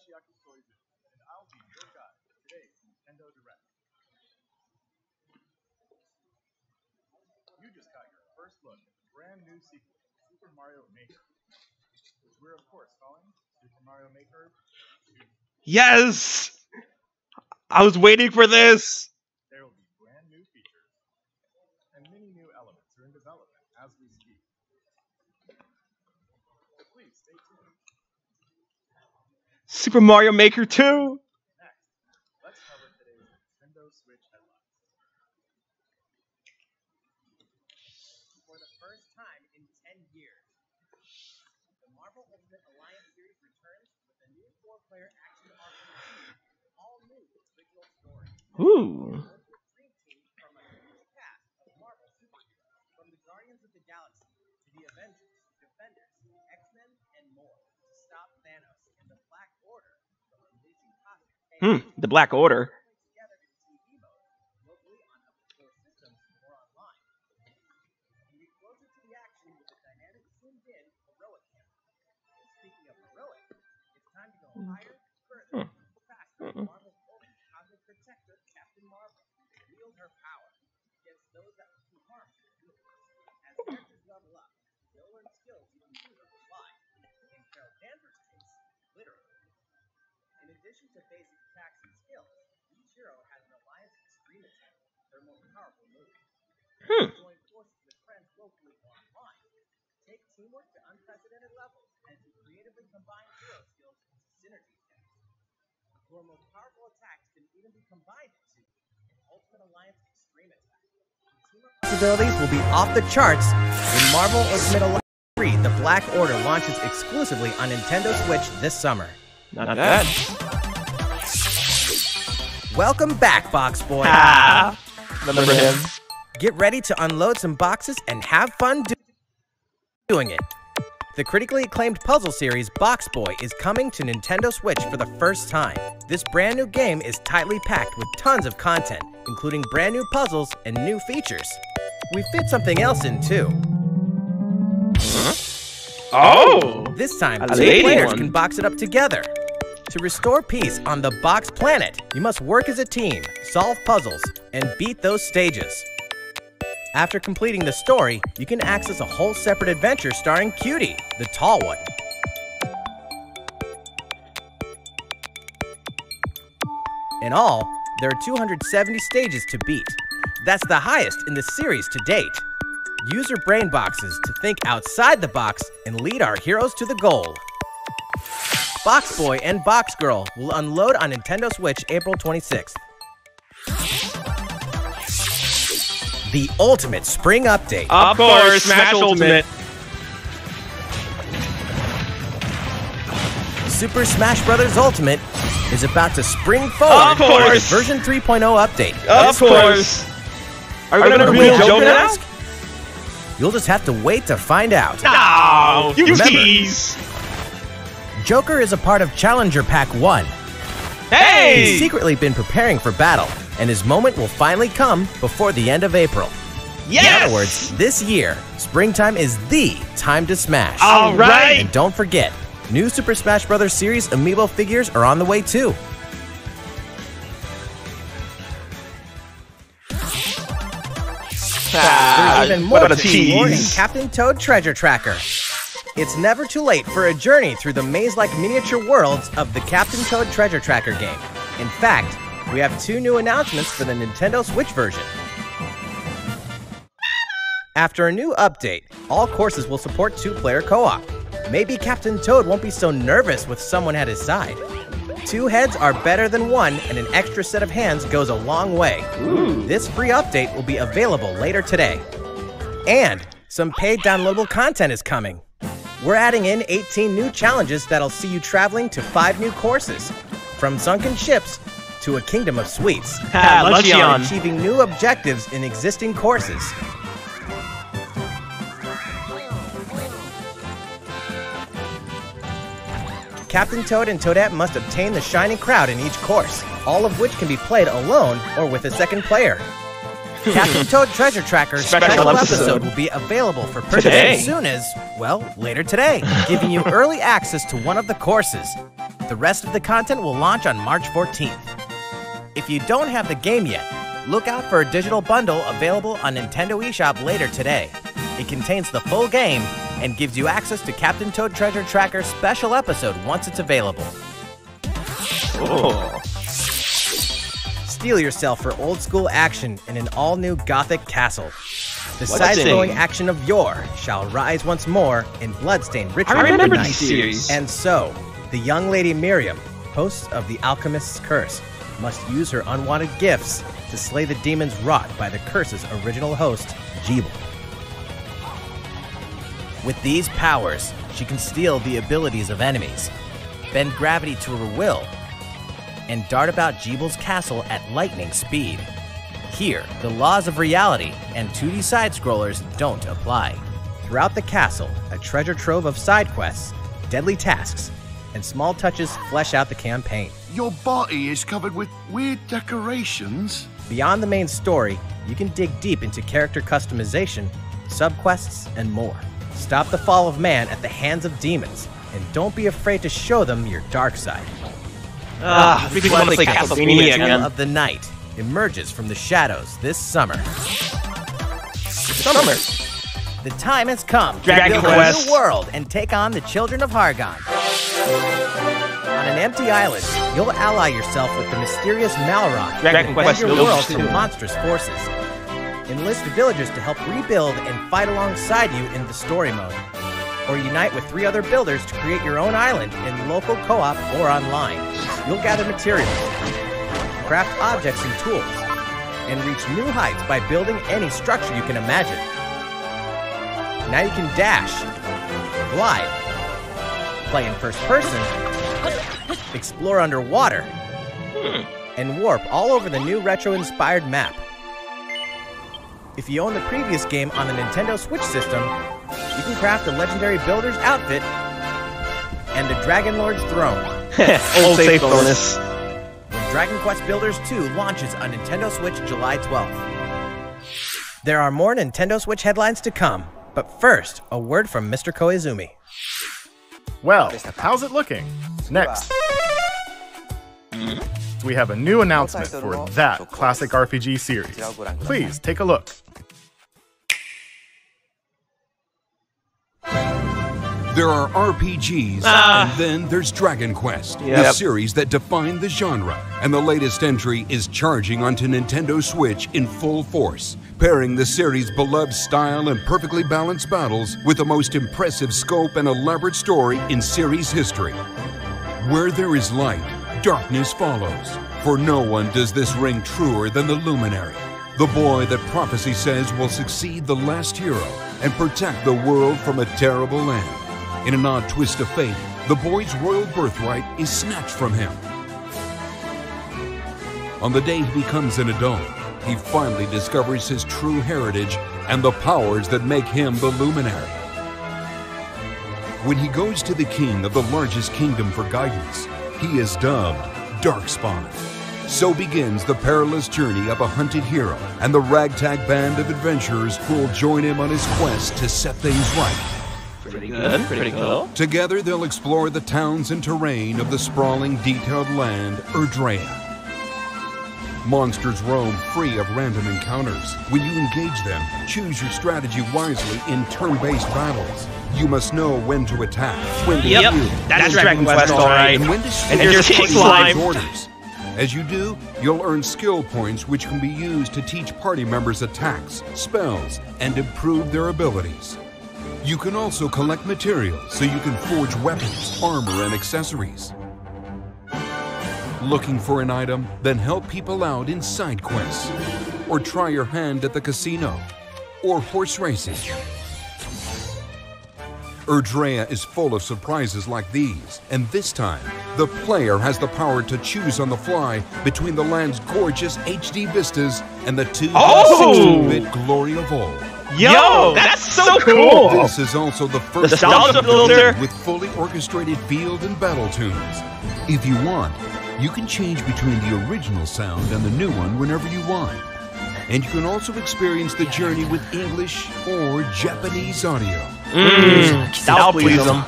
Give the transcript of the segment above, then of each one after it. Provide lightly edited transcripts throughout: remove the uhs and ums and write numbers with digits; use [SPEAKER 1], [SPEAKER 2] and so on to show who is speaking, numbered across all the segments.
[SPEAKER 1] Yoshiaki Koizu, and I'll be your guide for today's Nintendo Direct. You just got your first look at the brand new sequel, Super Mario Maker, which we're of course calling Super Mario Maker 2.
[SPEAKER 2] Yes! I was waiting for this!
[SPEAKER 1] There will be brand new features, and many new elements are in development as we speak. So please stay tuned.
[SPEAKER 2] Super Mario Maker 2!
[SPEAKER 1] Next, let's cover today's Nintendo Switch headlines.
[SPEAKER 3] For the first time in 10 years, the Marvel Ultimate Alliance series returns with a new 4-player action RPG, all new original story.
[SPEAKER 2] Ooh.
[SPEAKER 3] The dream team from a huge cast of Marvel superheroes, from the Guardians of the Galaxy to the Avengers, Defenders, X-Men, and more, to stop Thanos and the Black Order from unleashing cosmic chaos.
[SPEAKER 2] The Black Order.
[SPEAKER 3] Together in TV mode, locally on up-to-date systems or online. You get closer to the action with the dynamic zoomed-in heroic camera. And speaking of heroic, it's time to go higher, further, faster. Marvel's ultimate cosmic protector, Captain Marvel, wield her power against those that would do harm to the universe. As characters level up, they'll learn skills you can use on the fly. In Carol Danvers' case, literally. In addition to basic attacks and skills, each hero has an Alliance Extreme attack, their most powerful move. Join forces with friends locally or online. Take teamwork to unprecedented levels and to creatively combine hero skills into synergy attacks. Your most powerful attacks can even be combined into an Ultimate Alliance Extreme attack. Possibilities will be off the charts when Marvel Ultimate Alliance 3: The Black Order launches exclusively on Nintendo Switch this summer.
[SPEAKER 2] Not bad.
[SPEAKER 3] Welcome back, Box Boy.
[SPEAKER 2] Remember him?
[SPEAKER 3] Get ready to unload some boxes and have fun doing it. The critically acclaimed puzzle series Box Boy is coming to Nintendo Switch for the first time. This brand new game is tightly packed with tons of content, including brand new puzzles and new features. We fit something else in too.
[SPEAKER 2] Oh!
[SPEAKER 3] This time,
[SPEAKER 2] A
[SPEAKER 3] 2
[SPEAKER 2] lady
[SPEAKER 3] players
[SPEAKER 2] one.
[SPEAKER 3] can box it up together. To restore peace on the Box Planet, you must work as a team, solve puzzles, and beat those stages. After completing the story, you can access a whole separate adventure starring Cutie, the tall one. In all, there are 270 stages to beat. That's the highest in the series to date. Use your brain boxes to think outside the box and lead our heroes to the goal. Box Boy and Box Girl will unload on Nintendo Switch April 26th. The Ultimate Spring Update.
[SPEAKER 2] Of course, Smash Ultimate.
[SPEAKER 3] Super Smash Bros. Ultimate is about to spring forward
[SPEAKER 2] Of course.
[SPEAKER 3] with version 3.0 update.
[SPEAKER 2] Of course. Are we gonna
[SPEAKER 3] Remember
[SPEAKER 2] reveal
[SPEAKER 3] Joker
[SPEAKER 2] Joker now?
[SPEAKER 3] mask? You'll just have to wait to find out.
[SPEAKER 2] No! You
[SPEAKER 3] Remember-
[SPEAKER 2] tease!
[SPEAKER 3] Joker is a part of Challenger Pack 1.
[SPEAKER 2] Hey!
[SPEAKER 3] He's secretly been preparing for battle, and his moment will finally come before the end of April.
[SPEAKER 2] Yes!
[SPEAKER 3] In other words, this year, springtime is the time to smash.
[SPEAKER 2] All right!
[SPEAKER 3] And don't forget, new Super Smash Bros. Series Amiibo figures are on the way too. There's even more
[SPEAKER 2] what a
[SPEAKER 3] to explore in
[SPEAKER 2] tease.
[SPEAKER 3] Captain Toad Treasure Tracker. It's never too late for a journey through the maze-like miniature worlds of the Captain Toad Treasure Tracker game. In fact, we have 2 new announcements for the Nintendo Switch version. After a new update, all courses will support 2-player co-op. Maybe Captain Toad won't be so nervous with someone at his side. 2 heads are better than 1, and an extra set of hands goes a long way. This free update will be available later today. And some paid downloadable content is coming. We're adding in 18 new challenges that'll see you traveling to 5 new courses, from sunken ships to a kingdom of sweets,
[SPEAKER 2] Lucian.
[SPEAKER 3] achieving new objectives in existing courses. Captain Toad and Toadette must obtain the Shining Crowd in each course, all of which can be played alone or with a second player. Captain Toad Treasure Tracker
[SPEAKER 2] Special
[SPEAKER 3] episode will be available for purchase
[SPEAKER 2] Today.
[SPEAKER 3] as soon as, well, later today, giving you early access to one of the courses. The rest of the content will launch on March 14th. If you don't have the game yet, look out for a digital bundle available on Nintendo eShop later today. It contains the full game and gives you access to Captain Toad Treasure Tracker special episode once it's available.
[SPEAKER 2] Oh.
[SPEAKER 3] Steel yourself for old school action in an all-new Gothic castle. The
[SPEAKER 2] What's
[SPEAKER 3] side-scrolling
[SPEAKER 2] it?
[SPEAKER 3] action of yore shall rise once more in bloodstained ritual
[SPEAKER 2] I remember
[SPEAKER 3] midnight.
[SPEAKER 2] these series.
[SPEAKER 3] And so, the young lady Miriam, host of the Alchemist's Curse, must use her unwanted gifts to slay the demons wrought by the curse's original host, Jeeble. With these powers, she can steal the abilities of enemies, bend gravity to her will, and dart about Jeeble's castle at lightning speed. Here, the laws of reality and 2D side-scrollers don't apply. Throughout the castle, a treasure trove of side quests, deadly tasks, and small touches flesh out the campaign.
[SPEAKER 4] Your body is covered with weird decorations.
[SPEAKER 3] Beyond the main story, you can dig deep into character customization, subquests, and more. Stop the fall of man at the hands of demons, and don't be afraid to show them your dark side.
[SPEAKER 2] We just want to play Castlevania
[SPEAKER 3] Tale
[SPEAKER 2] again.
[SPEAKER 3] of the Night emerges from the shadows this summer.
[SPEAKER 2] Summer.
[SPEAKER 3] The time has come to
[SPEAKER 2] Dragon
[SPEAKER 3] build
[SPEAKER 2] Quest.
[SPEAKER 3] a new world and take on the children of Hargon. On an empty island, you'll ally yourself with the mysterious Malrock
[SPEAKER 2] Dragon
[SPEAKER 3] and
[SPEAKER 2] Quest
[SPEAKER 3] defend your world
[SPEAKER 2] Village.
[SPEAKER 3] from monstrous forces. Enlist villagers to help rebuild and fight alongside you in the story mode. Or unite with 3 other builders to create your own island in local co-op or online. You'll gather materials, craft objects and tools, and reach new heights by building any structure you can imagine. Now you can dash, glide, play in first person, explore underwater, and warp all over the new retro-inspired map. If you own the previous game on the Nintendo Switch system, you can craft the legendary builder's outfit and the Dragon Lord's throne.
[SPEAKER 2] Old save bonus.
[SPEAKER 3] When Dragon Quest Builders 2 launches on Nintendo Switch July 12th. There are more Nintendo Switch headlines to come, but first, a word from Mr. Koizumi.
[SPEAKER 1] Well, how's it looking? Next. We have a new announcement for that classic RPG series. Please take a look.
[SPEAKER 5] There are RPGs, and then there's Dragon Quest, the
[SPEAKER 2] Yep.
[SPEAKER 5] series that defined the genre. And the latest entry is charging onto Nintendo Switch in full force, pairing the series' beloved style and perfectly balanced battles with the most impressive scope and elaborate story in series history. Where there is light, darkness follows. For no one does this ring truer than the Luminary, the boy that prophecy says will succeed the last hero and protect the world from a terrible end. In an odd twist of fate, the boy's royal birthright is snatched from him. On the day he becomes an adult, he finally discovers his true heritage and the powers that make him the Luminary. When he goes to the king of the largest kingdom for guidance, he is dubbed Darkspawn. So begins the perilous journey of a hunted hero and the ragtag band of adventurers who will join him on his quest to set things right.
[SPEAKER 2] Pretty good. Pretty cool.
[SPEAKER 5] Together they'll explore the towns and terrain of the sprawling, detailed land, Erdrea. Monsters roam free of random encounters. When you engage them, choose your strategy wisely in turn-based battles. You must know when to attack, when to
[SPEAKER 2] Yep,
[SPEAKER 5] heal,
[SPEAKER 2] that's Dragon Quest, all right.
[SPEAKER 5] and when to
[SPEAKER 2] And
[SPEAKER 5] switch
[SPEAKER 2] there's
[SPEAKER 5] to
[SPEAKER 2] King
[SPEAKER 5] party
[SPEAKER 2] Slime.
[SPEAKER 5] orders. As you do, you'll earn skill points which can be used to teach party members attacks, spells, and improve their abilities. You can also collect materials so you can forge weapons, armor, and accessories. Looking for an item? Then help people out in side quests. Or try your hand at the casino. Or horse racing. Erdrea is full of surprises like these, and this time, the player has the power to choose on the fly between the land's gorgeous HD vistas and the 2D 16-bit glory of old.
[SPEAKER 2] Yo, that's so cool.
[SPEAKER 5] This is also the first
[SPEAKER 2] Nostalgia
[SPEAKER 5] version
[SPEAKER 2] builder.
[SPEAKER 5] with fully orchestrated field and battle tunes. If you want, you can change between the original sound and the new one whenever you want. And you can also experience the journey with English or Japanese audio.
[SPEAKER 2] That'll please them.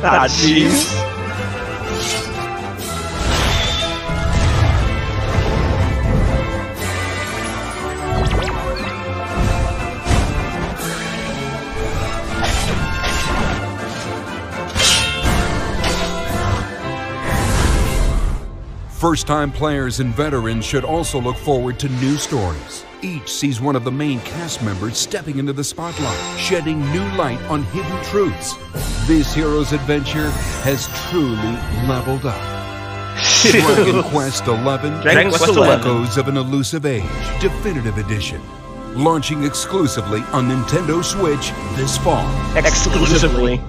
[SPEAKER 2] Ah, jeez.
[SPEAKER 5] First-time players and veterans should also look forward to new stories. Each sees one of the main cast members stepping into the spotlight, shedding new light on hidden truths. This hero's adventure has truly leveled up. Dragon Quest XI,
[SPEAKER 2] Dragon Quest XI.
[SPEAKER 5] Echoes of an Elusive Age, Definitive Edition. Launching exclusively on Nintendo Switch this fall.
[SPEAKER 2] Exclusively.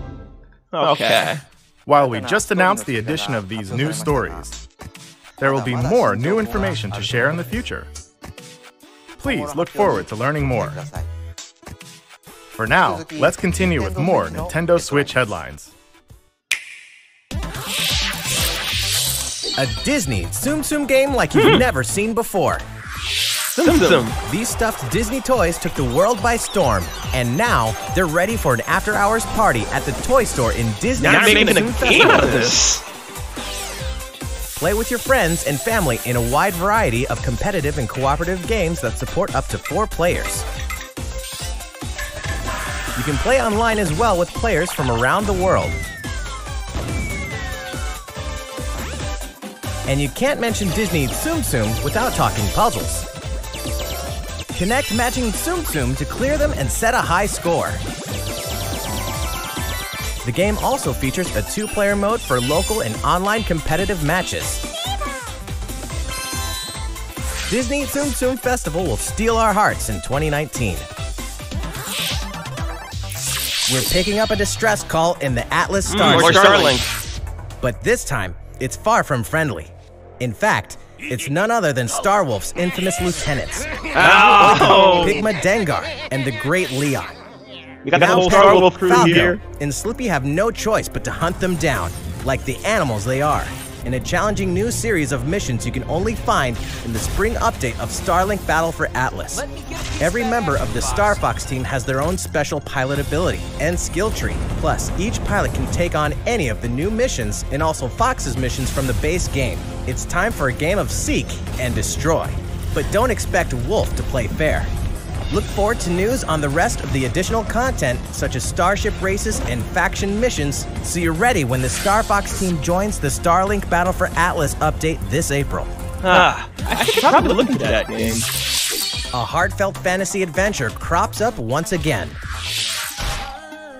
[SPEAKER 2] Okay.
[SPEAKER 1] While we just announced the addition of these new stories, there will be more new information to share in the future. Please look forward to learning more. For now, let's continue with more Nintendo Switch headlines.
[SPEAKER 3] A Disney Tsum Tsum game like you've never seen before.
[SPEAKER 2] Tsum Tsum.
[SPEAKER 3] These stuffed Disney toys took the world by storm, and now they're ready for an after-hours party at the toy store in Disney.
[SPEAKER 2] You're not
[SPEAKER 3] Tsum
[SPEAKER 2] making a
[SPEAKER 3] Tsum
[SPEAKER 2] game
[SPEAKER 3] Festival.
[SPEAKER 2] out of this.
[SPEAKER 3] Play with your friends and family in a wide variety of competitive and cooperative games that support up to 4 players. You can play online as well with players from around the world. And you can't mention Disney Tsum Tsum without talking puzzles. Connect matching Tsum Tsum to clear them and set a high score. The game also features a 2-player mode for local and online competitive matches. Disney Tsum Tsum Festival will steal our hearts in 2019. We're picking up a distress call in the Atlas Star
[SPEAKER 2] More
[SPEAKER 3] System.
[SPEAKER 2] Starlink.
[SPEAKER 3] But this time, it's far from friendly. In fact, it's none other than Starwolf's infamous lieutenants,
[SPEAKER 2] Oh!
[SPEAKER 3] Pigma Dengar and the Great Leon.
[SPEAKER 2] You got the
[SPEAKER 3] Now
[SPEAKER 2] whole
[SPEAKER 3] Pedro,
[SPEAKER 2] Star Wolf crew
[SPEAKER 3] Falco,
[SPEAKER 2] here.
[SPEAKER 3] and Slippy have no choice but to hunt them down, like the animals they are, in a challenging new series of missions you can only find in the spring update of Starlink Battle for Atlas. Every member of the Star Fox team has their own special pilot ability and skill tree. Plus, each pilot can take on any of the new missions and also Fox's missions from the base game. It's time for a game of seek and destroy. But don't expect Wolf to play fair. Look forward to news on the rest of the additional content, such as starship races and faction missions, so you're ready when the Star Fox team joins the Starlink Battle for Atlas update this April.
[SPEAKER 2] I should probably look into that game.
[SPEAKER 3] A heartfelt fantasy adventure crops up once again.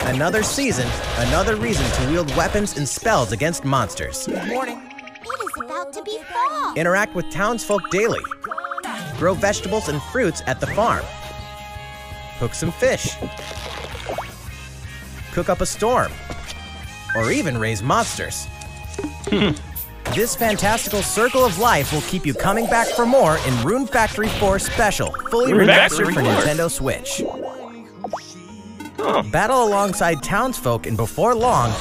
[SPEAKER 3] Another season, another reason to wield weapons and spells against monsters.
[SPEAKER 6] It is about to be fall.
[SPEAKER 3] Interact with townsfolk daily. Grow vegetables and fruits at the farm. Hook some fish. Cook up a storm. Or even raise monsters. This fantastical circle of life will keep you coming back for more in Rune Factory 4 Special, fully
[SPEAKER 2] Rune
[SPEAKER 3] remastered
[SPEAKER 2] Factory
[SPEAKER 3] for
[SPEAKER 2] 4.
[SPEAKER 3] Nintendo Switch. Battle alongside townsfolk, and before long,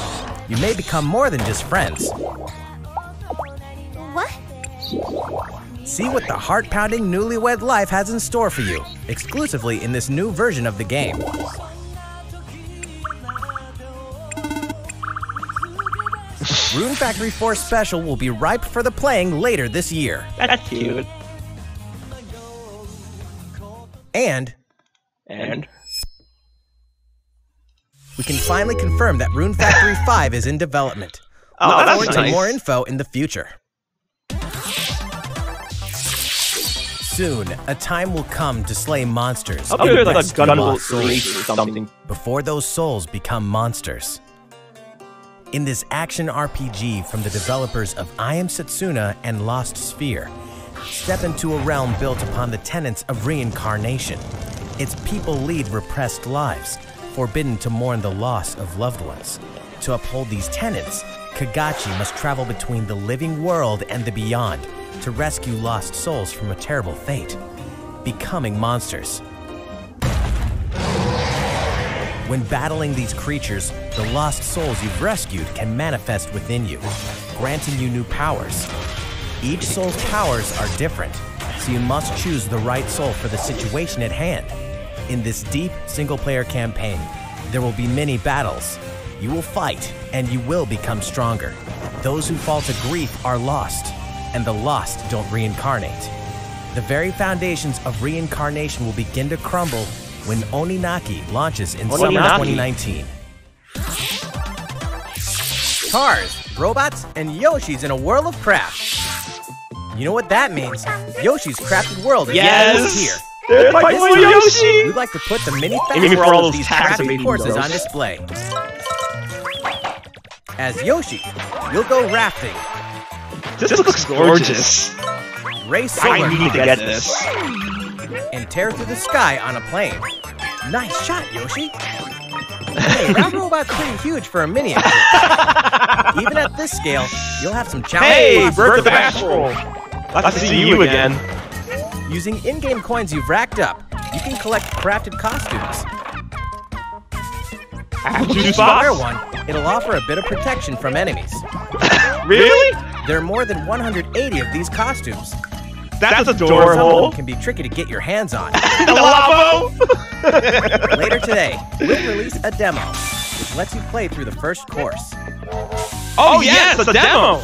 [SPEAKER 3] you may become more than just friends.
[SPEAKER 6] What?
[SPEAKER 3] See what the heart-pounding newlywed life has in store for you, exclusively in this new version of the game. Rune Factory 4 Special will be ripe for the playing later this year.
[SPEAKER 2] That's cute.
[SPEAKER 3] And
[SPEAKER 2] And
[SPEAKER 3] we can finally confirm that Rune Factory 5 is in development.
[SPEAKER 2] oh,
[SPEAKER 3] Look
[SPEAKER 2] that's
[SPEAKER 3] forward to
[SPEAKER 2] nice.
[SPEAKER 3] more info in the future. Soon, a time will come to slay monsters.
[SPEAKER 2] I'll do it like a
[SPEAKER 3] Lost
[SPEAKER 2] gunboat
[SPEAKER 3] souls.
[SPEAKER 2] race or something.
[SPEAKER 3] Before those souls become monsters. In this action RPG from the developers of I Am Setsuna and Lost Sphere, step into a realm built upon the tenets of reincarnation. Its people lead repressed lives, forbidden to mourn the loss of loved ones. To uphold these tenets, Kagachi must travel between the living world and the beyond,
[SPEAKER 7] to rescue lost souls from a terrible fate, becoming monsters. When battling these creatures, the lost souls you've rescued can manifest within you, granting you new powers. Each soul's powers are different, so you must choose the right soul for the situation at hand. In this deep single-player campaign, there will be many battles. You will fight, and you will become stronger. Those who fall to grief are lost, and the lost don't reincarnate. The very foundations of reincarnation will begin to crumble when Oninaki launches in summer 2019. Cars, robots, and Yoshis in a world of craft. You know what that means? Yoshi's Crafted World is here.
[SPEAKER 2] They're fighting for Yoshi!
[SPEAKER 7] We'd like to put the mini
[SPEAKER 2] Maybe
[SPEAKER 7] fast
[SPEAKER 2] for all
[SPEAKER 7] of
[SPEAKER 2] those
[SPEAKER 7] these
[SPEAKER 2] tax
[SPEAKER 7] crafty
[SPEAKER 2] evading
[SPEAKER 7] courses
[SPEAKER 2] those.
[SPEAKER 7] on display. As Yoshi, you'll go rafting,
[SPEAKER 2] This looks gorgeous.
[SPEAKER 7] race
[SPEAKER 2] I
[SPEAKER 7] solar
[SPEAKER 2] need to get this.
[SPEAKER 7] and tear through the sky on a plane. Nice shot, Yoshi. Hey, Round Robot's pretty huge for a mini. Even at this scale, you'll have some challenges.
[SPEAKER 2] Hey, Bert the Backroll! Glad to see you again.
[SPEAKER 7] Using in-game coins you've racked up, you can collect crafted costumes.
[SPEAKER 2] Apple
[SPEAKER 7] If
[SPEAKER 2] juice
[SPEAKER 7] you wear
[SPEAKER 2] box?
[SPEAKER 7] one, it'll offer a bit of protection from enemies.
[SPEAKER 2] Really?
[SPEAKER 7] There are more than 180 of these costumes.
[SPEAKER 2] That's
[SPEAKER 7] Some of
[SPEAKER 2] adorable.
[SPEAKER 7] them can be tricky to get your hands on.
[SPEAKER 2] Lavo!
[SPEAKER 7] Later today, we'll release a demo, which lets you play through the first course.
[SPEAKER 2] Oh yes, a demo!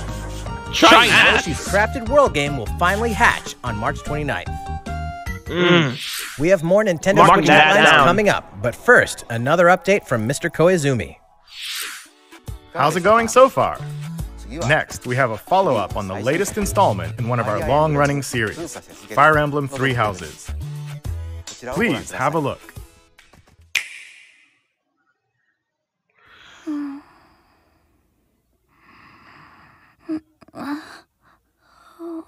[SPEAKER 2] Try that!
[SPEAKER 7] Yoshi's Crafted World game will finally hatch on March 29th. We have more Nintendo
[SPEAKER 2] Mark
[SPEAKER 7] Switch
[SPEAKER 2] that
[SPEAKER 7] headlines
[SPEAKER 2] down.
[SPEAKER 7] coming up, but first, another update from Mr. Koizumi.
[SPEAKER 1] How's it going so far? Next, we have a follow-up on the latest installment in one of our long-running series, Fire Emblem Three Houses. Please have a look.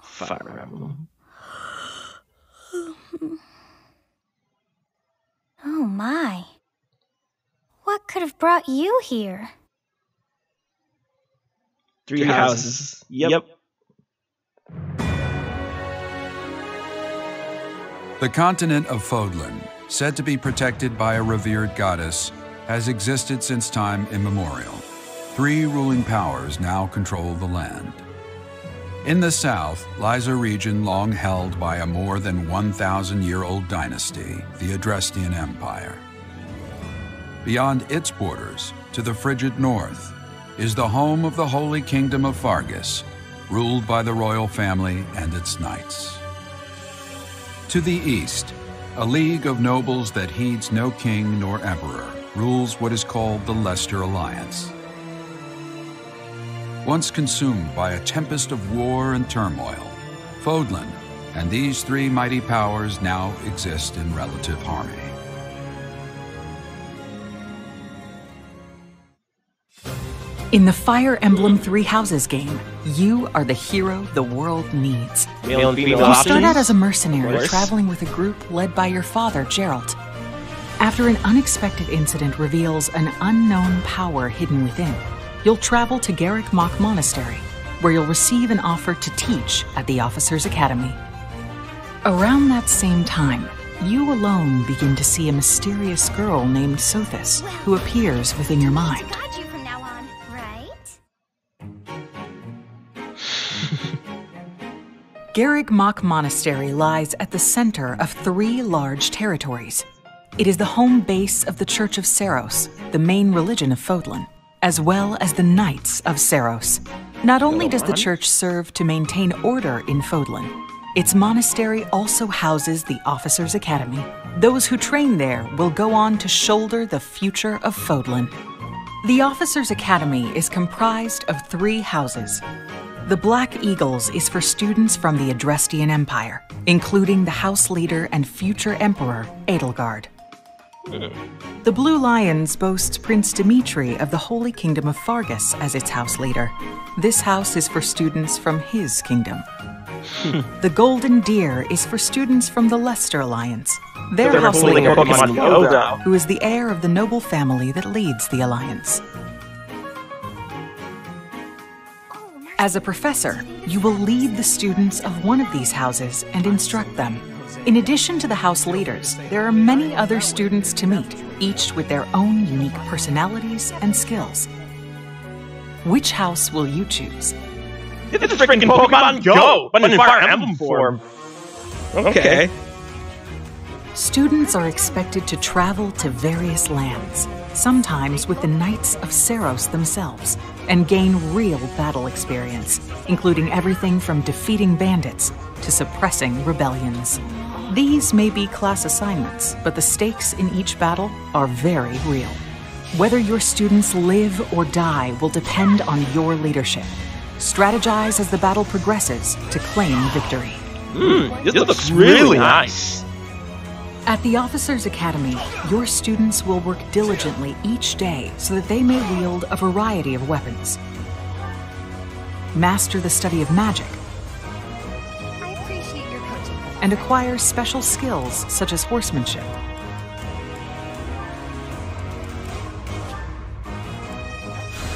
[SPEAKER 2] Fire Emblem.
[SPEAKER 6] Oh my. What could have brought you here?
[SPEAKER 2] Three houses. Yep.
[SPEAKER 5] The continent of Fodlan, said to be protected by a revered goddess, has existed since time immemorial. Three ruling powers now control the land. In the south lies a region long held by a more than 1,000-year-old dynasty, the Adrestian Empire. Beyond its borders, to the frigid north, is the home of the Holy Kingdom of Fargus, ruled by the royal family and its knights. To the east, a league of nobles that heeds no king nor emperor rules what is called the Leicester Alliance. Once consumed by a tempest of war and turmoil, Fodlan and these three mighty powers now exist in relative harmony.
[SPEAKER 8] In the Fire Emblem Three Houses game, you are the hero the world needs.
[SPEAKER 2] Male and female
[SPEAKER 8] You
[SPEAKER 2] options.
[SPEAKER 8] start out as a mercenary
[SPEAKER 2] Of course.
[SPEAKER 8] traveling with a group led by your father, Geralt. After an unexpected incident reveals an unknown power hidden within, you'll travel to Garrick Mach Monastery, where you'll receive an offer to teach at the Officers' Academy. Around that same time, you alone begin to see a mysterious girl named Sothis, who appears within your mind.
[SPEAKER 6] Got you from now on, right?
[SPEAKER 8] Garrick Mach Monastery lies at the center of three large territories. It is the home base of the Church of Seiros, the main religion of Fodlan, as well as the Knights of Seiros. Not only does the church serve to maintain order in Fodlan, its monastery also houses the Officers' Academy. Those who train there will go on to shoulder the future of Fodlan. The Officers' Academy is comprised of three houses. The Black Eagles is for students from the Adrestian Empire, including the house leader and future emperor, Edelgard. The Blue Lions boasts Prince Dimitri of the Holy Kingdom of Fargus as its house leader. This house is for students from his kingdom. The Golden Deer is for students from the Leicester Alliance. Their
[SPEAKER 2] They're
[SPEAKER 8] house
[SPEAKER 2] holding a
[SPEAKER 8] leader is
[SPEAKER 2] Pokemon
[SPEAKER 8] Yoda,
[SPEAKER 2] Yoda.
[SPEAKER 8] who is the heir of the noble family that leads the Alliance.
[SPEAKER 6] Oh,
[SPEAKER 8] As a professor, you will lead the students of one of these houses and instruct them. In addition to the house leaders, there are many other students to meet, each with their own unique personalities and skills. Which house will you choose?
[SPEAKER 2] This is freaking Pokemon Go, but in Fire Emblem form. Okay.
[SPEAKER 8] Students are expected to travel to various lands, sometimes with the Knights of Seiros themselves, and gain real battle experience, including everything from defeating bandits to suppressing rebellions. These may be class assignments, but the stakes in each battle are very real. Whether your students live or die will depend on your leadership. Strategize as the battle progresses to claim victory.
[SPEAKER 2] This looks really nice.
[SPEAKER 8] At the Officers Academy, your students will work diligently each day so that they may wield a variety of weapons. Master the study of magic.
[SPEAKER 6] I appreciate your coaching.
[SPEAKER 8] And acquire special skills such as horsemanship.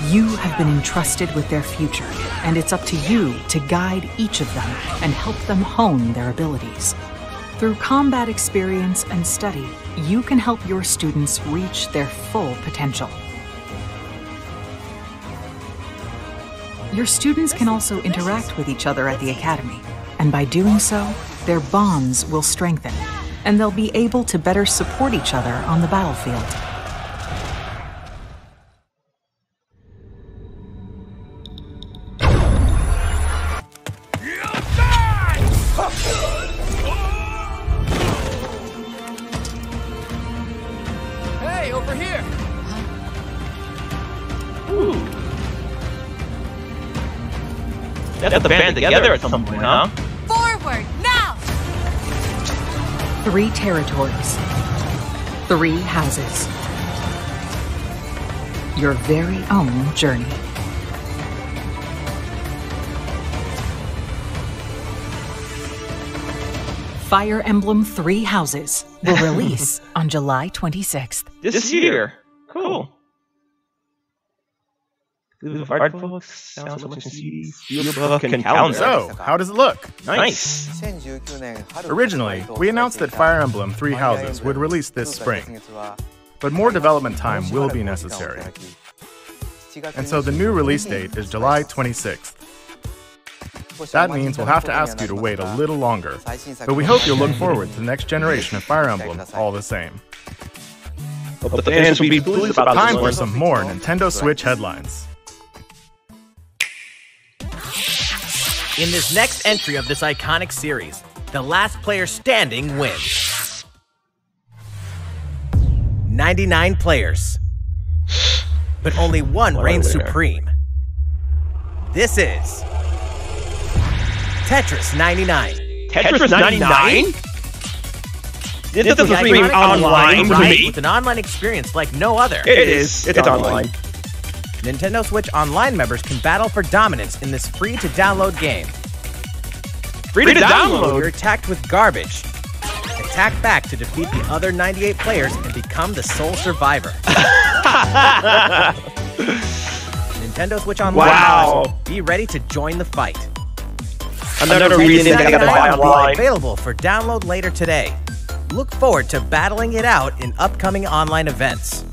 [SPEAKER 8] You have been entrusted with their future, and it's up to you to guide each of them and help them hone their abilities. Through combat experience and study, you can help your students reach their full potential. Your students can also interact with each other at the Academy, and by doing so, their bonds will strengthen, and they'll be able to better support each other on the battlefield.
[SPEAKER 2] Get the band together at some point, huh?
[SPEAKER 6] Forward, now!
[SPEAKER 8] 3 territories. 3 houses. Your very own journey. Fire Emblem 3 Houses will release on July 26th.
[SPEAKER 2] This year. Cool. Art books, sound selection CDs, steelbook, and calendar.
[SPEAKER 1] So, how does it look?
[SPEAKER 2] Nice.
[SPEAKER 1] Originally, we announced that Fire Emblem 3 Houses would release this spring, but more development time will be necessary. And so the new release date is July 26th. That means we'll have to ask you to wait a little longer, but we hope you'll look forward to the next generation of Fire Emblem all the same.
[SPEAKER 2] But the fans will be pleased about
[SPEAKER 1] Time for some more Nintendo Switch headlines.
[SPEAKER 7] In this next entry of this iconic series, the last player standing wins. 99 players, but only one reigns supreme. This is Tetris 99.
[SPEAKER 2] Tetris 99? This is a stream online for me.
[SPEAKER 7] With an online experience like no other.
[SPEAKER 2] It is. It's online.
[SPEAKER 7] Nintendo Switch Online members can battle for dominance in this free-to-download game.
[SPEAKER 2] Free to download?
[SPEAKER 7] You're attacked with garbage. Attack back to defeat the other 98 players and become the sole survivor. Nintendo Switch Online
[SPEAKER 2] Wow.
[SPEAKER 7] members, be ready to join the fight.
[SPEAKER 2] Another reason I gotta buy
[SPEAKER 7] will be
[SPEAKER 2] online.
[SPEAKER 7] available for download later today. Look forward to battling it out in upcoming online events.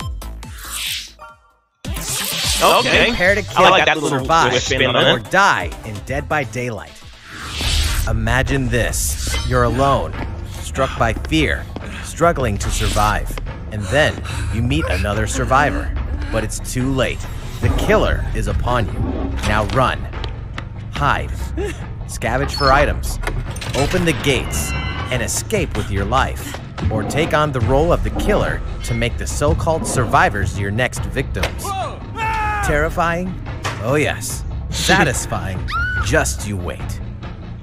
[SPEAKER 2] Okay.
[SPEAKER 7] Prepare to
[SPEAKER 2] I
[SPEAKER 7] kill,
[SPEAKER 2] like that little
[SPEAKER 7] survive,
[SPEAKER 2] spin on
[SPEAKER 7] or
[SPEAKER 2] it.
[SPEAKER 7] die in Dead by Daylight. Imagine this. You're alone, struck by fear, struggling to survive. And then you meet another survivor. But it's too late. The killer is upon you. Now run. Hide. Scavenge for items. Open the gates and escape with your life. Or take on the role of the killer to make the so-called survivors your next victims. Terrifying? Oh yes. Satisfying? Just you wait.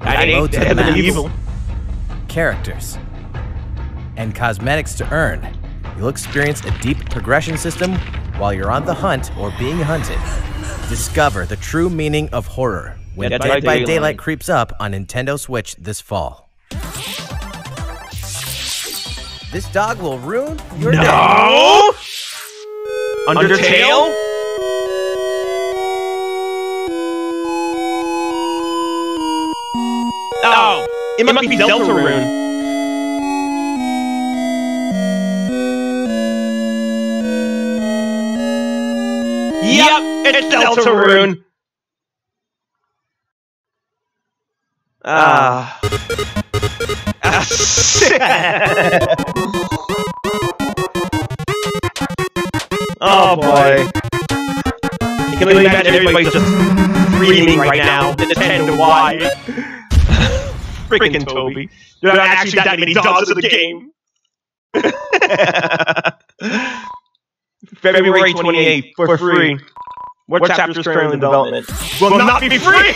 [SPEAKER 2] I
[SPEAKER 7] Hello
[SPEAKER 2] ain't
[SPEAKER 7] to the
[SPEAKER 2] dead
[SPEAKER 7] maps.
[SPEAKER 2] evil.
[SPEAKER 7] Characters, and cosmetics to earn. You'll experience a deep progression system while you're on the hunt or being hunted. Discover the true meaning of horror when
[SPEAKER 2] Dead
[SPEAKER 7] Dead
[SPEAKER 2] by
[SPEAKER 7] by Daylight
[SPEAKER 2] Daylight
[SPEAKER 7] creeps up on Nintendo Switch this fall. This dog will ruin your day.
[SPEAKER 2] No! Undertale? It must be Deltarune. Yep, it's Deltarune. Oh boy. You can imagine everybody's just screaming right now. Nintendo, why? Freaking Toby. There are actually that many dogs in the game. February 28th, for free. What chapter is currently in development? Will not be free!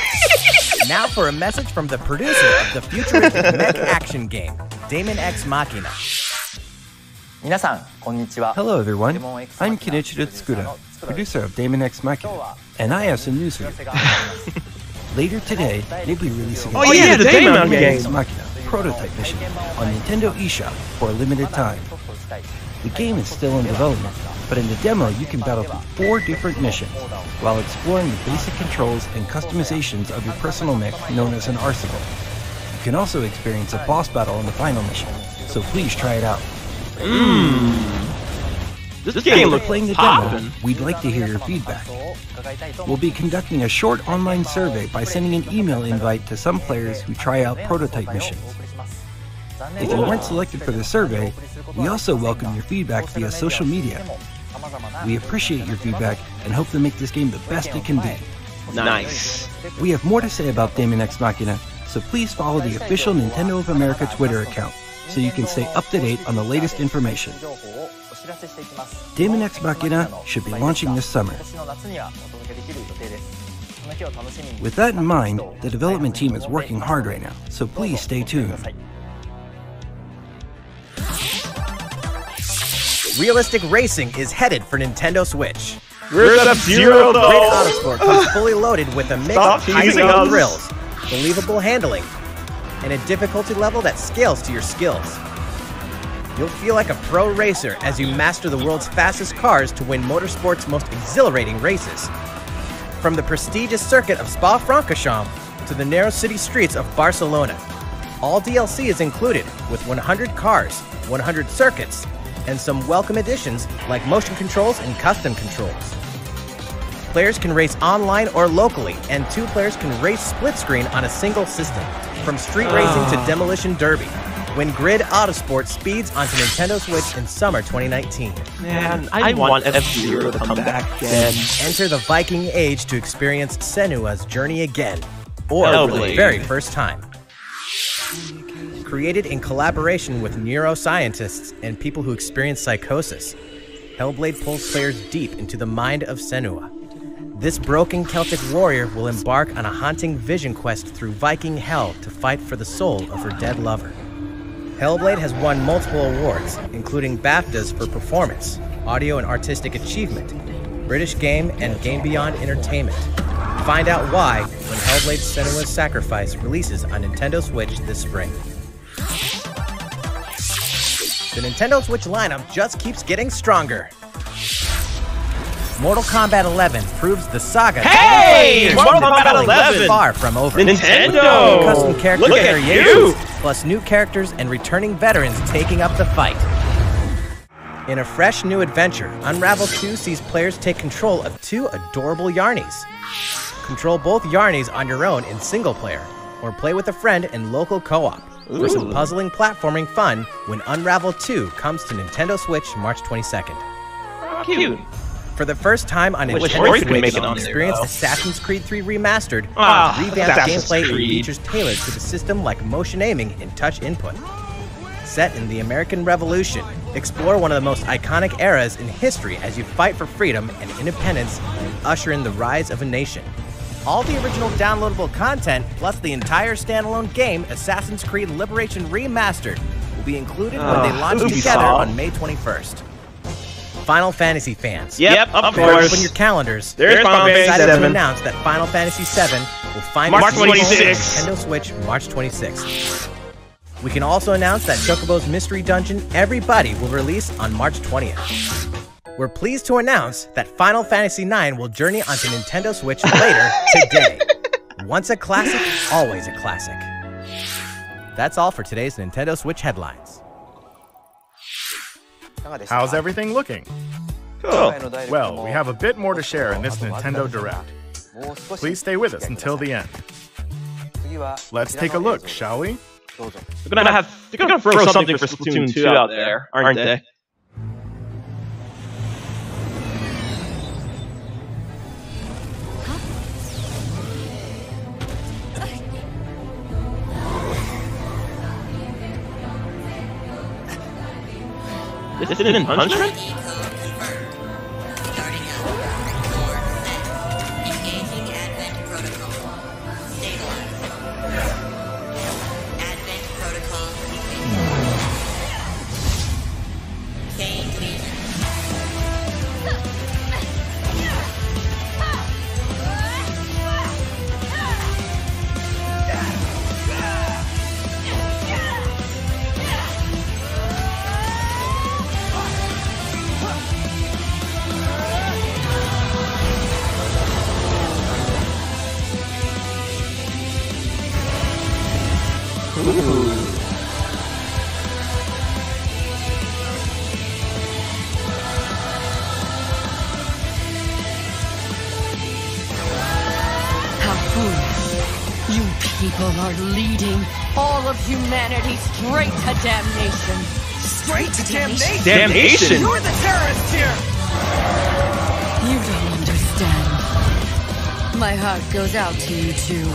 [SPEAKER 7] Now for a message from the producer of the futuristic mech action game, Daemon X Machina.
[SPEAKER 9] Hello everyone, I'm Kenichiro Tsukuda, producer of Daemon X Machina, and I have some news for you. Later today, they'll be releasing
[SPEAKER 2] the Daemon game!
[SPEAKER 9] X Machina prototype mission on Nintendo eShop for a limited time. The game is still in development, but in the demo you can battle through 4 different missions while exploring the basic controls and customizations of your personal mech known as an arsenal. You can also experience a boss battle in the final mission, so please try it out.
[SPEAKER 2] This game looks
[SPEAKER 9] playing the demo, we'd like to hear your feedback. We'll be conducting a short online survey by sending an email invite to some players who try out prototype missions. If you weren't selected for the survey, we also welcome your feedback via social media. We appreciate your feedback and hope to make this game the best it can be.
[SPEAKER 2] Nice.
[SPEAKER 9] We have more to say about Daemon X Machina, so please follow the official Nintendo of America Twitter account so you can stay up to date on the latest information. Daemon X Machina should be launching this summer. With that in mind, the development team is working hard right now, so please stay tuned.
[SPEAKER 7] Realistic racing is headed for Nintendo Switch.
[SPEAKER 2] Where's F-Zero though?
[SPEAKER 7] Grid Autosport comes fully loaded with a mix of high-speed thrills, believable handling, and a difficulty level that scales to your skills. You'll feel like a pro racer as you master the world's fastest cars to win motorsport's most exhilarating races. From the prestigious circuit of Spa-Francorchamps to the narrow city streets of Barcelona, all DLC is included with 100 cars, 100 circuits, and some welcome additions like motion controls and custom controls. Players can race online or locally, and 2 players can race split screen on a single system, from street racing to demolition derby, when Grid Autosport speeds onto Nintendo Switch in summer 2019.
[SPEAKER 2] Man, I want F-Zero to come back again.
[SPEAKER 7] Enter the Viking Age to experience Senua's journey again, or for the very first time. Created in collaboration with neuroscientists and people who experience psychosis, Hellblade pulls players deep into the mind of Senua. This broken Celtic warrior will embark on a haunting vision quest through Viking hell to fight for the soul of her dead lover. Hellblade has won multiple awards, including BAFTAs for performance, audio and artistic achievement, British Game and Game Beyond Entertainment. Find out why when Hellblade Senua's Sacrifice releases on Nintendo Switch this spring. The Nintendo Switch lineup just keeps getting stronger. Mortal Kombat 11 proves the saga.
[SPEAKER 2] Hey! Mortal Kombat 11!
[SPEAKER 7] Far from over.
[SPEAKER 2] Nintendo!
[SPEAKER 7] Custom character
[SPEAKER 2] Look at you!
[SPEAKER 7] plus new characters and returning veterans taking up the fight. In a fresh new adventure, Unravel 2 sees players take control of 2 adorable Yarnies. Control both Yarnies on your own in single player, or play with a friend in local co-op. For some puzzling platforming fun when Unravel 2 comes to Nintendo Switch March 22nd.
[SPEAKER 2] Cute.
[SPEAKER 7] For the first time on Nintendo Switch, experience Assassin's Creed 3 Remastered, revamped gameplay and features tailored to the system like motion aiming and touch input. Set in the American Revolution, explore one of the most iconic eras in history as you fight for freedom and independence and usher in the rise of a nation. All the original downloadable content, plus the entire standalone game, Assassin's Creed Liberation Remastered, will be included when they launch together on May 21st. Final Fantasy fans.
[SPEAKER 2] Yep, of course.
[SPEAKER 7] Open your calendars.
[SPEAKER 2] There's Final Fantasy
[SPEAKER 7] excited
[SPEAKER 2] 7.
[SPEAKER 7] to announce that Final Fantasy 7 will find
[SPEAKER 2] March
[SPEAKER 7] its sequel
[SPEAKER 2] 26th.
[SPEAKER 7] on Nintendo Switch March 26th. We can also announce that Chocobo's Mystery Dungeon Everybody will release on March 20th. We're pleased to announce that Final Fantasy IX will journey onto Nintendo Switch later today. Once a classic, always a classic. That's all for today's Nintendo Switch headlines.
[SPEAKER 1] How's everything looking?
[SPEAKER 2] Cool.
[SPEAKER 1] Well, we have a bit more to share in this Nintendo Direct. Please stay with us until the end. Let's take a look, shall we?
[SPEAKER 2] They're gonna throw something for Splatoon 2 out there, aren't they? This isn't Punishment?
[SPEAKER 10] How foolish. You people are leading all of humanity straight to damnation.
[SPEAKER 3] Straight to damnation!
[SPEAKER 2] Damnation?
[SPEAKER 3] You're the terrorist here!
[SPEAKER 10] You don't understand. My heart goes out to you too.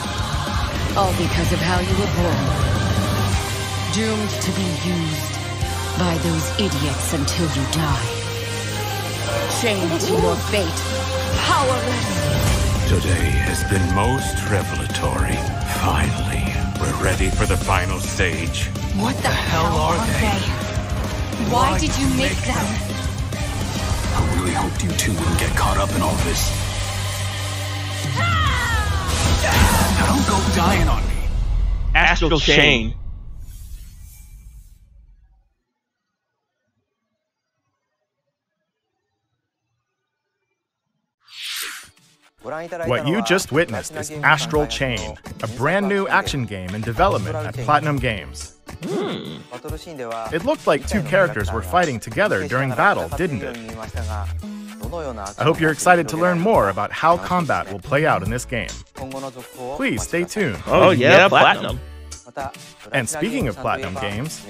[SPEAKER 10] All because of how you were born. Doomed to be used by those idiots until you die. Chained to your fate. Powerless.
[SPEAKER 11] Today has been most revelatory. Finally, we're ready for the final stage.
[SPEAKER 10] What the hell are they? Why did you make them?
[SPEAKER 11] I really hoped you two wouldn't get caught up in all this. Now don't go dying on me.
[SPEAKER 2] Astral Chain.
[SPEAKER 1] What you just witnessed is Astral Chain, a brand new action game in development at Platinum Games. It looked like two characters were fighting together during battle, didn't it? I hope you're excited to learn more about how combat will play out in this game. Please stay tuned.
[SPEAKER 2] Oh yeah, Platinum.
[SPEAKER 1] And speaking of Platinum Games,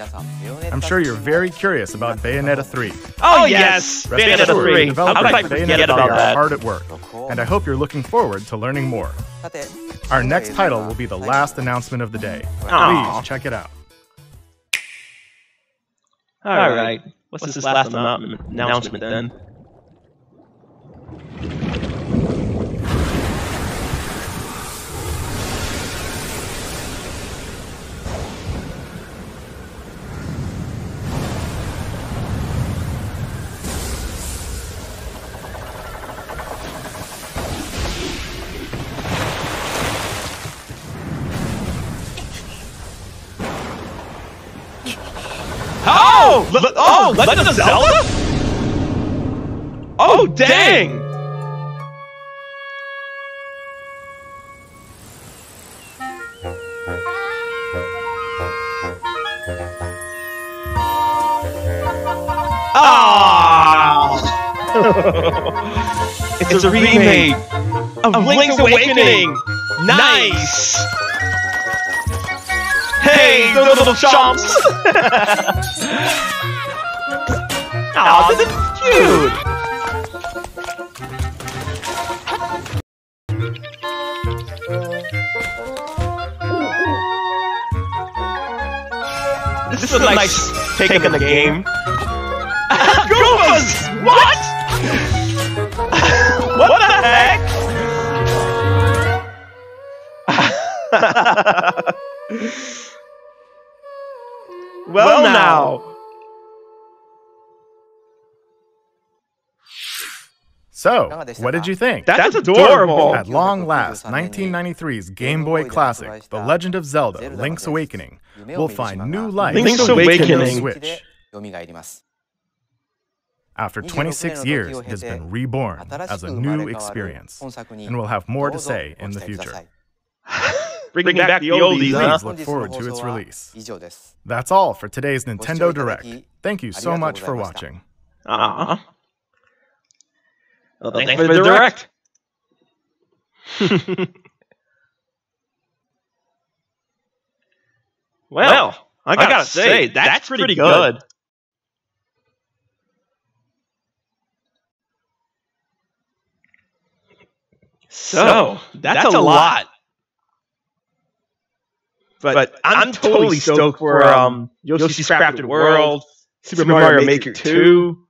[SPEAKER 1] I'm sure you're very curious about Bayonetta 3.
[SPEAKER 2] Oh yes! Bayonetta 3.
[SPEAKER 1] Developers
[SPEAKER 2] How could I
[SPEAKER 1] of
[SPEAKER 2] forget
[SPEAKER 1] Bayonetta 3
[SPEAKER 2] about
[SPEAKER 1] are
[SPEAKER 2] that?
[SPEAKER 1] hard at work, and I hope you're looking forward to learning more. Our next title will be the last announcement of the day.
[SPEAKER 2] Aw.
[SPEAKER 1] Please check it out.
[SPEAKER 2] Alright, what's this last announcement then? Oh! Legend of Zelda? Oh, dang! Ah! It's a remake of Link's Awakening! Nice! Hey, those little chomps! Aw, this is cute! This is a nice take on the game. Goombas! What? What the heck? Well now.
[SPEAKER 1] So, what did you think?
[SPEAKER 2] That's adorable.
[SPEAKER 1] At long last, 1993's Game Boy classic, The Legend of Zelda: Link's Awakening, will find new life
[SPEAKER 2] Link's
[SPEAKER 1] on the
[SPEAKER 2] Awakening.
[SPEAKER 1] Switch. After 26 years, it has been reborn as a new experience, and we'll have more to say in the future.
[SPEAKER 2] bringing back the oldies, huh?
[SPEAKER 1] Please look forward to its release. That's all for today's Nintendo Direct. Thank you so much for watching.
[SPEAKER 2] Well, thanks for the Direct. Well, I gotta say, that's pretty good. So, that's a lot. But I'm totally stoked for Yoshi's Crafted World, Super Mario Maker 2.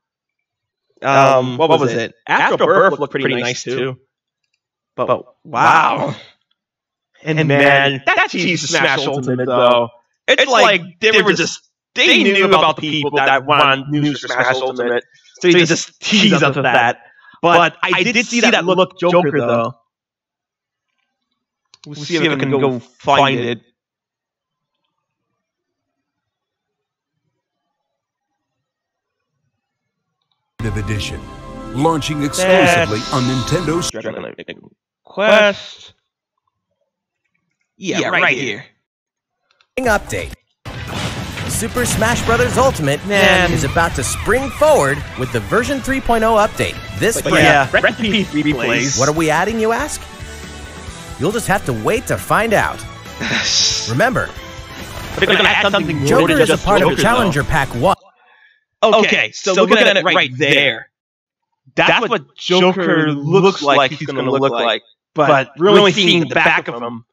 [SPEAKER 2] What was it? Astral Birth looked pretty nice too. But wow. And man, that Jesus Smash Ultimate though. It's like they knew about the people that wanted new Super Smash Ultimate. So you just tease up of that. But I did see that look Joker though. We'll see if I can go find it.
[SPEAKER 5] Edition, launching exclusively on Nintendo
[SPEAKER 2] Quest. Yeah, right here.
[SPEAKER 7] Update. Super Smash Bros. Ultimate is about to spring forward with the version 3.0 update. This spring.
[SPEAKER 2] Recipe replays.
[SPEAKER 7] What are we adding, you ask? You'll just have to wait to find out. Remember,
[SPEAKER 2] they're gonna add something
[SPEAKER 7] Joker is a part of Challenger Pack 1.
[SPEAKER 2] Okay, so looking at it right there, that's what Joker looks like he's going to look like. But really seeing the back of him.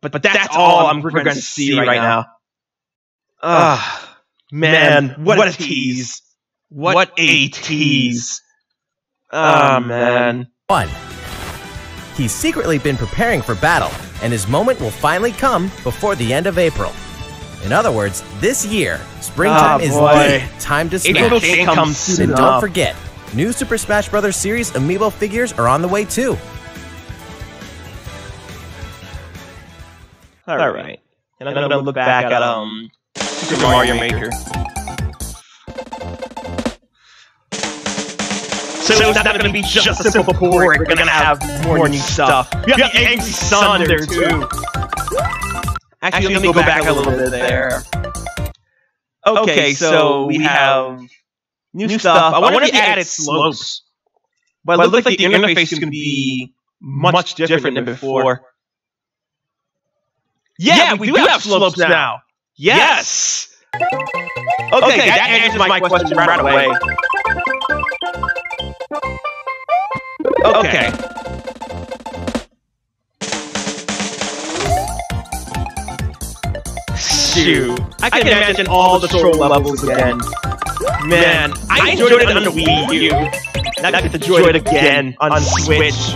[SPEAKER 2] But that's all we're going to see right now. Man, what a tease. What a tease. Man.
[SPEAKER 7] 1. He's secretly been preparing for battle, and his moment will finally come before the end of April. In other words, this year, springtime is the time to smash.
[SPEAKER 2] April can't come soon
[SPEAKER 7] and don't forget, new Super Smash Bros. Series Amiibo figures are on the way too.
[SPEAKER 2] Alright. And I'm gonna look back at Super Mario Maker. So it's not gonna be just a simple port, we're gonna have more new stuff. You got the Angry Sun there too. Actually, let me go back a little bit there. Okay, so we have new stuff. I wonder if they added slopes. But it looks like the interface is going to be much different than before. Yeah, we do have slopes now. Yes! Okay, that answers my question right away. Okay. Shoot. I can imagine all the troll levels again. Man, I enjoyed it on the Wii U. Now I get to enjoy it again on Switch.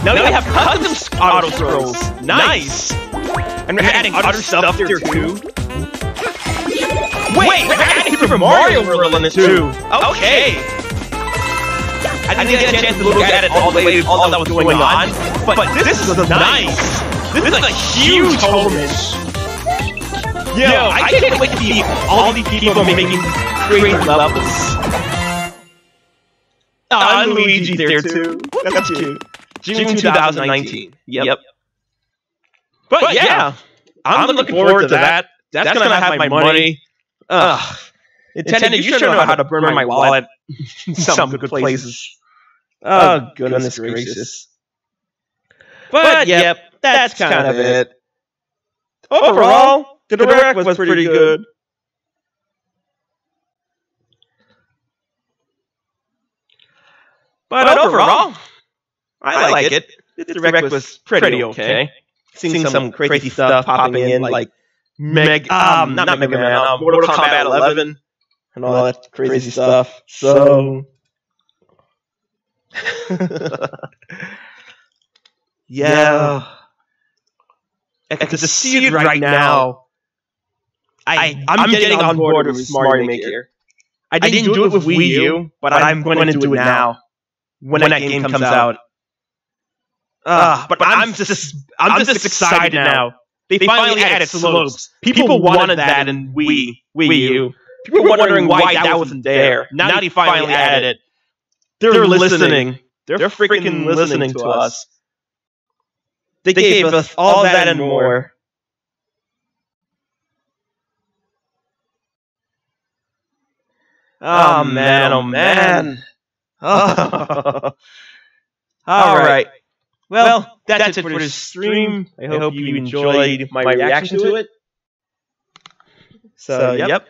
[SPEAKER 2] Now we have custom auto scrolls. Nice! And we're adding other stuff there too. Wait, we're adding Super Mario World in this too. Okay. I didn't get a chance to look at it all the way, all that was going on, but this is nice. This is a huge homage. Yo, I can't wait to see all these people making crazy levels. Oh, and Luigi's there too. That's cute. June 2019. Yep. But yeah, I'm looking forward to that. That's gonna have my money. Nintendo, you sure know how to burn my wallet in some good places. Oh, goodness gracious. But yep, that's kind of it. Overall, the Direct was pretty good. But overall, I like it. The Direct was pretty okay. Seeing some crazy stuff popping in, like not Mega Man, Mortal Kombat 11, and all that crazy stuff. So, yeah, I can just see it right now. I'm getting on board with Mario Maker. I didn't do it with Wii U, but I'm going to do it now when that game comes out. But I'm just excited now. They finally added slopes. People wanted that in Wii U. People were wondering why that wasn't there. Now they finally added it. They're listening. They're freaking listening to us. They gave us all that and more. Oh man, oh man. Oh. Alright. Well, that's it for this stream. I hope you enjoyed my reaction to it. So, yep.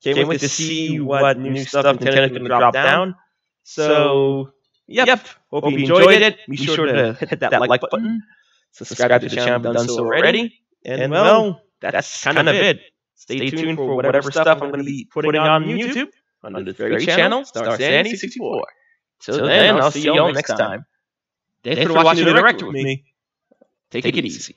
[SPEAKER 2] Can't wait to see what new stuff Nintendo's going to drop down. So, yep. Hope you enjoyed it. Be sure to hit that like button. Subscribe to the channel if you've done so already. And, well, that's kind of it. Stay tuned for whatever stuff I'm going to be putting on YouTube. On this very channel, Star Sandy 64. Till then, I'll see you all next time. Thanks for watching the Director with me. Take it easy.